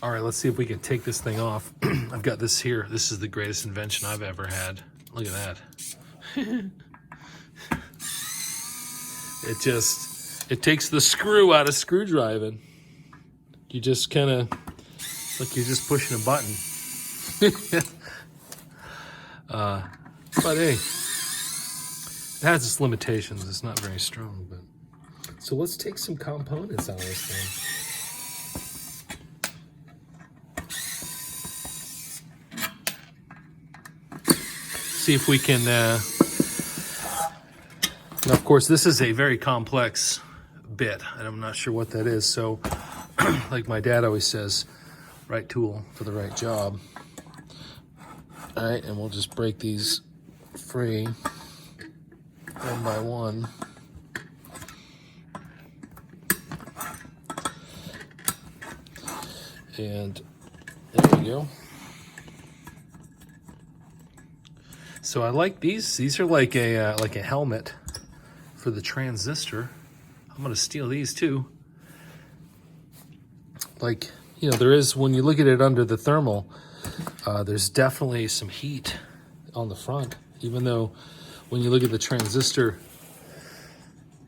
All right, let's see if we can take this thing off. I've got this here. This is the greatest invention I've ever had. Look at that. It takes the screw out of screwdriving. You just kind of, like you're just pushing a button. But hey, it has its limitations. It's not very strong, but. So let's take some components out of this thing. See if we can, now of course this is a very complex bit and I'm not sure what that is. So like my dad always says, right tool for the right job. All right, and we'll just break these free one by one. And there we go. So I like these. These are like a helmet for the transistor. I'm gonna steal these too. Like, you know, there is, when you look at it under the thermal, there's definitely some heat on the front, even though when you look at the transistor,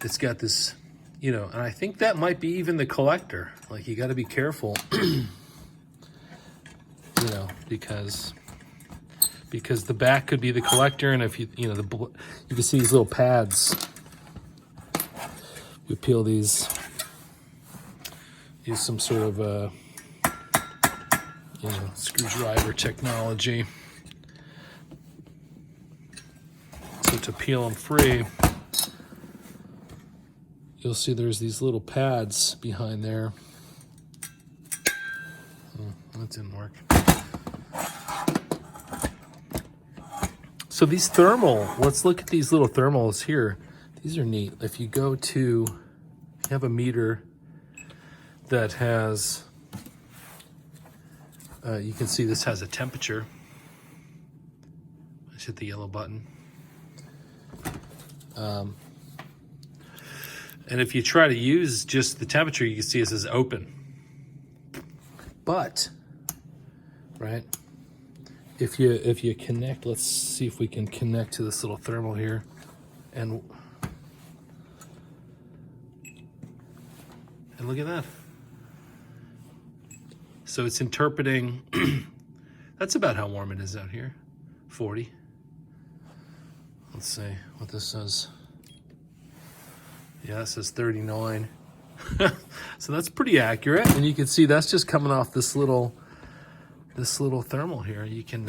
it's got this, you know, and I think that might be even the collector. Like, you got to be careful, you know, because the back could be the collector, and if you know, you can see these little pads. We peel these, use some sort of you know, screwdriver technology. So to peel them free, you'll see there's these little pads behind there. That didn't work. So these thermal, let's look at these little thermals here. These are neat. If you go to, you have a meter that has, you can see this has a temperature. Let's hit the yellow button. And if you try to use just the temperature, you can see it says open. But, right, if you connect, let's see if we can connect to this little thermal here, and look at that. So it's interpreting, that's about how warm it is out here, 40. Let's see what this says. Yeah, it says 39. So that's pretty accurate, and you can see that's just coming off this little thermal here. You can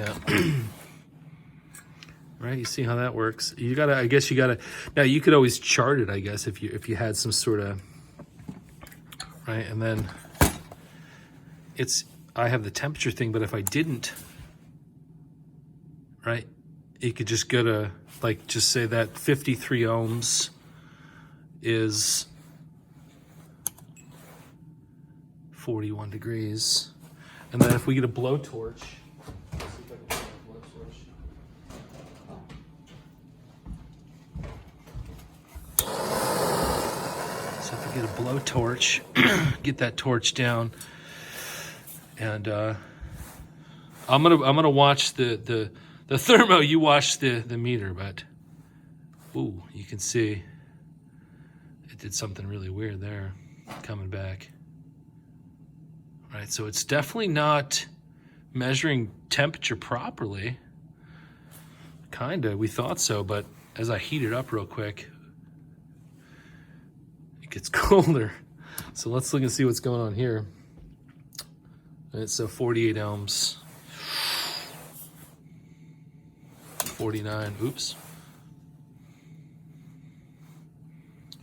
right, you see how that works. You gotta, I guess you gotta, now you could always chart it, I guess, if you had some sort of, right, and then I have the temperature thing, but if I didn't, right, you could just go to, like, just say that 53 ohms is 41 degrees. And then if we get a blowtorch, so if we get a blowtorch, get that torch down, and I'm gonna watch the thermo. You watch the meter, but ooh, you can see it did something really weird there, coming back. Right, so it's definitely not measuring temperature properly. Kinda, we thought so, but as I heat it up real quick, it gets colder. So let's look and see what's going on here. And it's 48 ohms. 49, oops.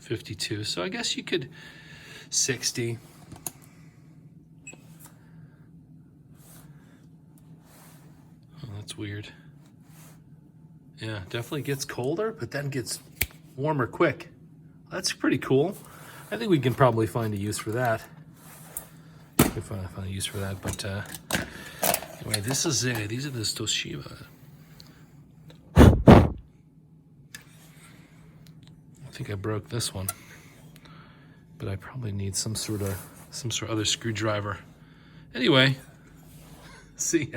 52, so I guess you could, 60. That's weird. Yeah, definitely gets colder, but then gets warmer quick. That's pretty cool. I think we can probably find a use for that. We can find a use for that, but anyway, these are the Toshiba. I think I broke this one, but I probably need some sort of other screwdriver Anyway, see ya.